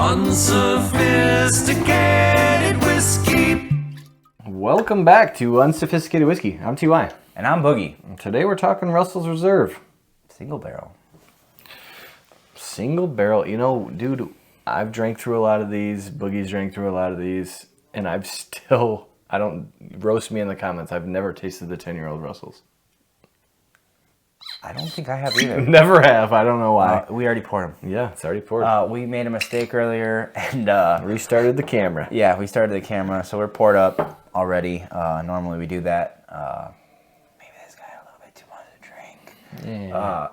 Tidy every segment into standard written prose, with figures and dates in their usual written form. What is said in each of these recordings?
Unsophisticated whiskey. Welcome back to Unsophisticated Whiskey. I'm TY. And I'm Boogie. And today we're talking Russell's Reserve. Single barrel. Single barrel. You know, dude, I've drank through a lot of these. Boogie's drank through a lot of these. And I don't, roast me in the comments. I've never tasted the 10-year-old Russells. I don't think I have either. Never have. I don't know why. We already poured them. Yeah, it's already poured. We made a mistake earlier and Restarted the camera. yeah, we started the camera, so we're poured up already. Normally we do that. Maybe this guy had a little bit too much to drink. Yeah.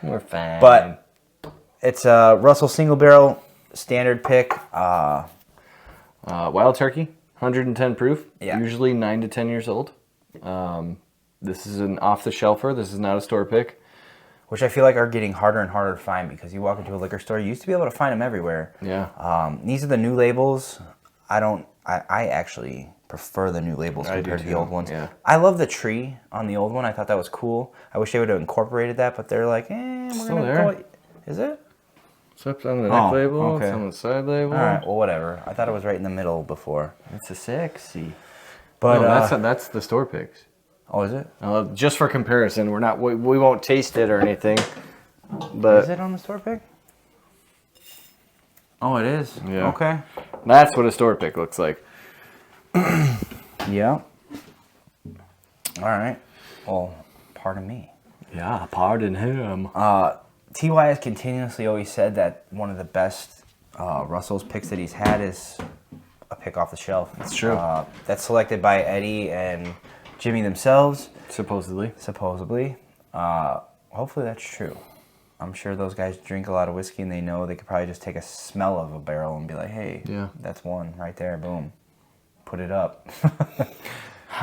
We're fine. But it's a Russell single barrel standard pick. Wild Turkey, 110 proof. Yeah. Usually 9 to 10 years old. This is an off-the-shelfer. This is not a store pick. Which I feel like are getting harder and harder to find because you walk into a liquor store, you used to be able to find them everywhere. Yeah. These are the new labels. I actually prefer the new labels compared to the old ones. Yeah. I love the tree on the old one. I thought that was cool. I wish they would have incorporated that, but they're like, we're Still gonna there. go. Is it? So it's on the neck label. okay. It's on the side label. All right. Well, whatever. I thought it was right in the middle before. It's a sexy. But No, that's the store picks. oh, is it? Just for comparison, we won't taste it or anything. But Is it on the store pick? Oh, it is. Yeah. Okay. that's what a store pick looks like. Yeah. All right. Well, pardon me. Yeah, pardon him. TY has continuously always said that one of the best Russell's picks that he's had is a pick off the shelf. That's true. That's selected by Eddie and Jimmy themselves, Supposedly. Hopefully that's true. I'm sure those guys drink a lot of whiskey and they know they could probably just take a smell of a barrel and be like, hey, Yeah. that's one right there, boom. Put it up.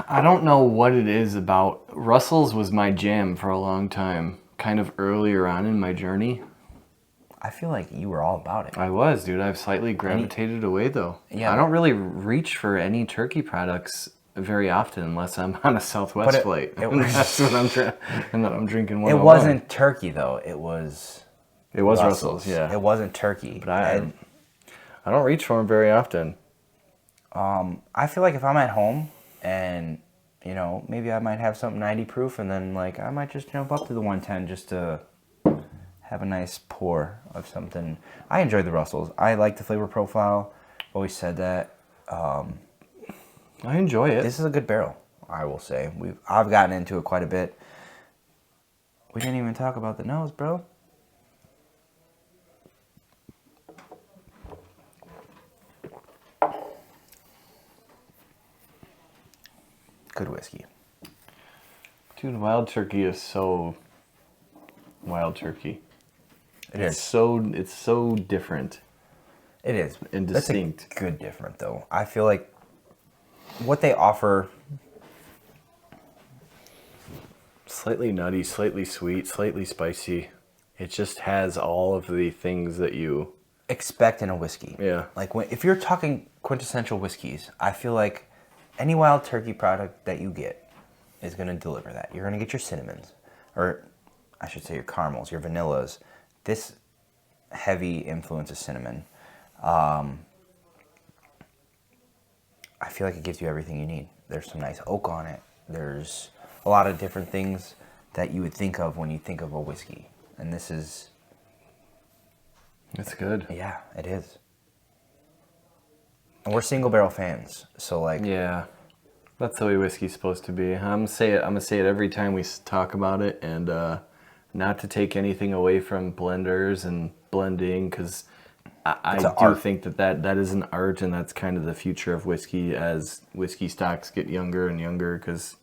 I don't know what it is about. Russell's was my jam for a long time. Kind of earlier on in my journey. I feel like you were all about it. I was, dude. I've slightly gravitated away, though. Yeah. I don't really reach for any turkey products very often unless I'm on a Southwest flight. That's what and then I'm drinking one. It wasn't turkey, though. It was Russell's, yeah. It wasn't turkey. But I don't reach for them very often. I feel like if I'm at home and, you know, maybe I might have something 90 proof and then, like, I might just jump up to the 110 just to have a nice pour of something. I enjoy the Russells. I like the flavor profile. Always said that. I enjoy it. This is a good barrel, I will say. I've gotten into it quite a bit. We didn't even talk about the nose, bro. Good whiskey. Dude, Wild Turkey is so Wild Turkey. It's so different. It is. And That's distinct. a good different, though. I feel like what they offer... Slightly nutty, slightly sweet, slightly spicy. It just has all of the things that you... expect in a whiskey. Yeah. Like, if you're talking quintessential whiskeys, I feel like any Wild Turkey product that you get is going to deliver that. You're going to get your cinnamons, or I should say your caramels, your vanillas. This heavy influence of cinnamon. I feel like it gives you everything you need. There's some nice oak on it. There's a lot of different things that you would think of when you think of a whiskey. And this is... It's good. Yeah, it is. And we're single barrel fans, so like... Yeah. That's the way whiskey's supposed to be. I'm gonna say it every time we talk about it, and not to take anything away from blenders and blending, because I do think that is an art, and that's kind of the future of whiskey as whiskey stocks get younger and younger. Because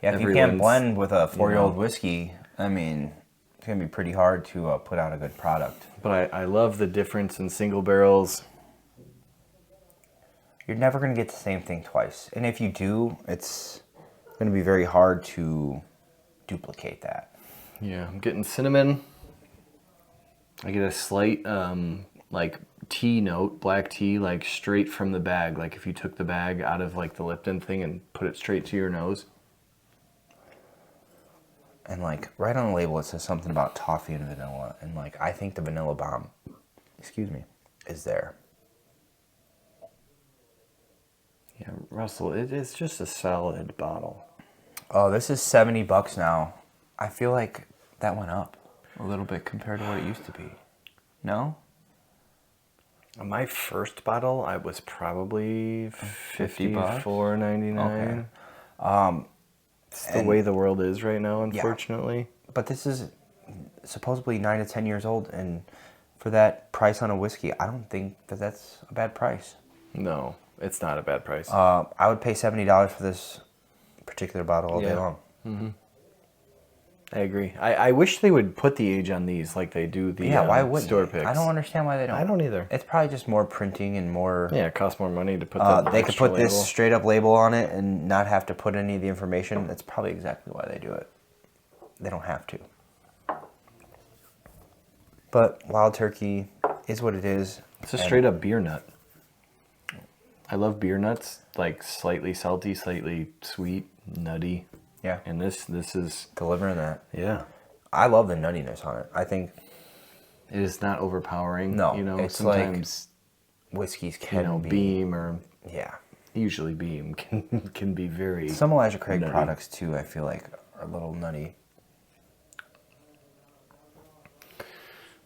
if you can't blend with a 4-year-old whiskey, I mean, it's gonna be pretty hard to put out a good product. But I love the difference in single barrels. You're never gonna get the same thing twice, and if you do, it's gonna be very hard to duplicate that. Yeah, I'm getting cinnamon. I get a slight like tea note, black tea, like straight from the bag. Like if you took the bag out of like the Lipton thing and put it straight to your nose. And like right on the label, it says something about toffee and vanilla, and like I think the vanilla bomb. Excuse me. is there. Yeah, Russell, it's just a solid bottle. Oh, this is $70 now. I feel like that went up a little bit compared to what it used to be. No? My first bottle, I was probably $50? $54.99. Okay. It's the way the world is right now, unfortunately. But this is supposedly 9 to 10 years old, and for that price on a whiskey, I don't think that that's a bad price. No, it's not a bad price. I would pay $70 for this particular bottle all day long. Mm-hmm. I agree. I wish they would put the age on these like they do the why wouldn't store they? picks. I don't understand why they don't. I don't either. It's probably just more printing and more... Yeah, it costs more money to put that they could put label. this straight up label on it and not have to put any of the information. That's probably exactly why they do it. They don't have to. But Wild Turkey is what it is. It's a straight up beer nut. I love beer nuts, like slightly salty, slightly sweet, nutty. Yeah. And this is Delivering that. yeah. I love the nuttiness on it. I think It is not overpowering. No, you know, it's sometimes whiskeys can be... Beam or Yeah. usually Beam can be very Some Elijah Craig nutty. products, too, I feel like are a little nutty.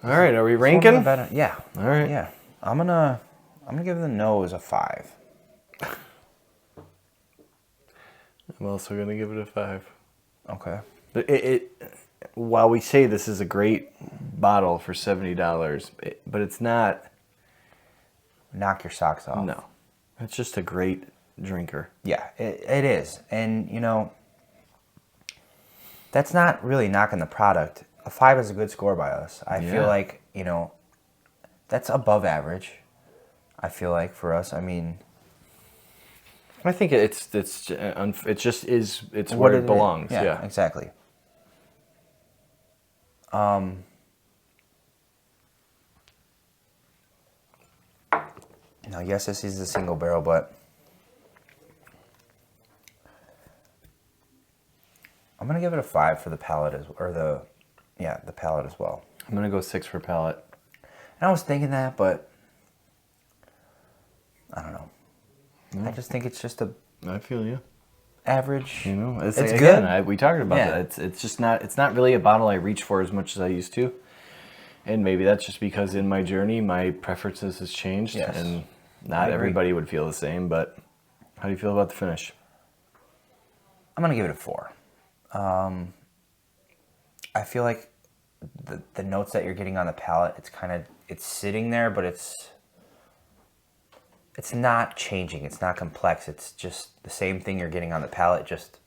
All right, are we It's one of ranking? the better- Yeah. All right. Yeah. I'm gonna give the nose a 5. I'm also going to give it a 5. Okay. While we say this is a great bottle for $70, but it's not. Knock your socks off. No, it's just a great drinker. Yeah, it is. And, you know, that's not really knocking the product. A 5 is a good score by us. I feel Yeah. like, you know, that's above average, I feel like, for us. I mean... I think it just is where it belongs. Yeah. Exactly. Now, yes, this is a single barrel, but I'm gonna give it a 5 for the palate the palate as well. I'm gonna go 6 for palate. And I was thinking that, but I don't know. I just think it's just a I feel you. average. You know, it's good. again, we talked about Yeah. that. It's just not. It's not really a bottle I reach for as much as I used to, and maybe that's just because in my journey my preferences has changed, Yes. and I not agree. everybody would feel the same. But how do you feel about the finish? I'm gonna give it a 4. I feel like the notes that you're getting on the palate, it's sitting there, but it's not changing. It's not complex. It's just the same thing you're getting on the palate, just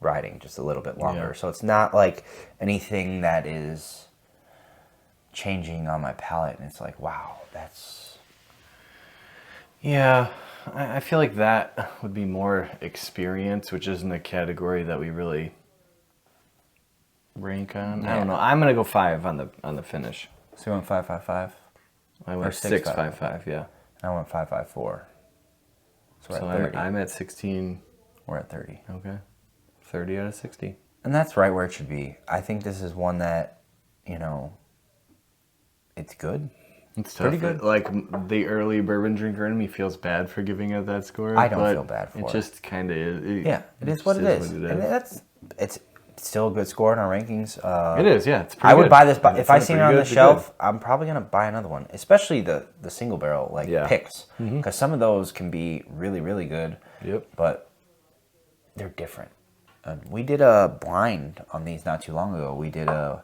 riding just a little bit longer. Yeah. So it's not like anything that is changing on my palate, and it's like, wow, that's... Yeah, I feel like that would be more experience, which isn't a category that we really rank on. I Yeah. don't know. I'm gonna go 5 on the finish. So you went 5.55. I went 6.55. Yeah. I went 5.54. So we're So at 30. I'm at 16. We're at 30. Okay. 30 out of 60. And that's right where it should be. I think this is one that, you know, it's good. It's tough. Pretty good. Like the early bourbon drinker in me feels bad for giving it that score. I don't but feel bad for it. It just kind of is. Yeah, it is what it is. What And it's still a good score in our rankings. It is, yeah. It's pretty I would good. buy this, but It's if I not seen it pretty on good, the it's shelf, I'm probably gonna buy another one, especially the single barrel picks, Mm-hmm. because some of those can be really, really good. Yep. But they're different. We did a blind on these not too long ago. We did a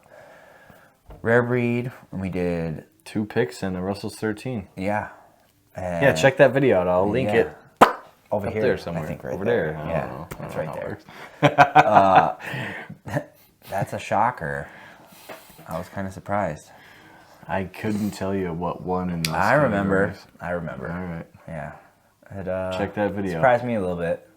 rare breed, and we did 2 picks and a Russell's 13. yeah. Yeah, check that video out. I'll link it over up here there somewhere. I think right over there. there. I Yeah, don't know. that's I don't right know there. how it works. That's a shocker. I was kind of surprised. I couldn't tell you what one in those I remember. categories. All right. Yeah. It, Check that video. Surprised me a little bit.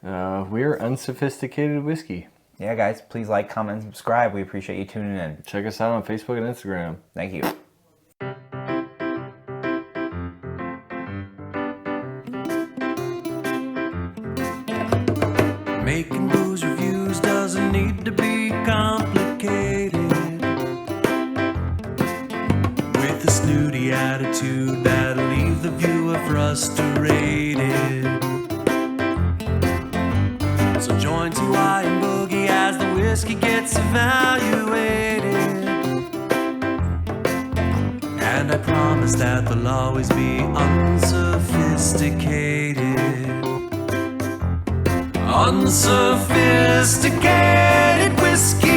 We're Unsophisticated Whiskey. Yeah, guys, please like, comment, and subscribe. We appreciate you tuning in. Check us out on Facebook and Instagram. Thank you. Making booze reviews doesn't need to be complicated. With a snooty attitude attitude that'll leave the viewer frustrated. So join TY and Boogie as the whiskey gets evaluated. And I promise that they'll always be unsophisticated. Unsophisticated whiskey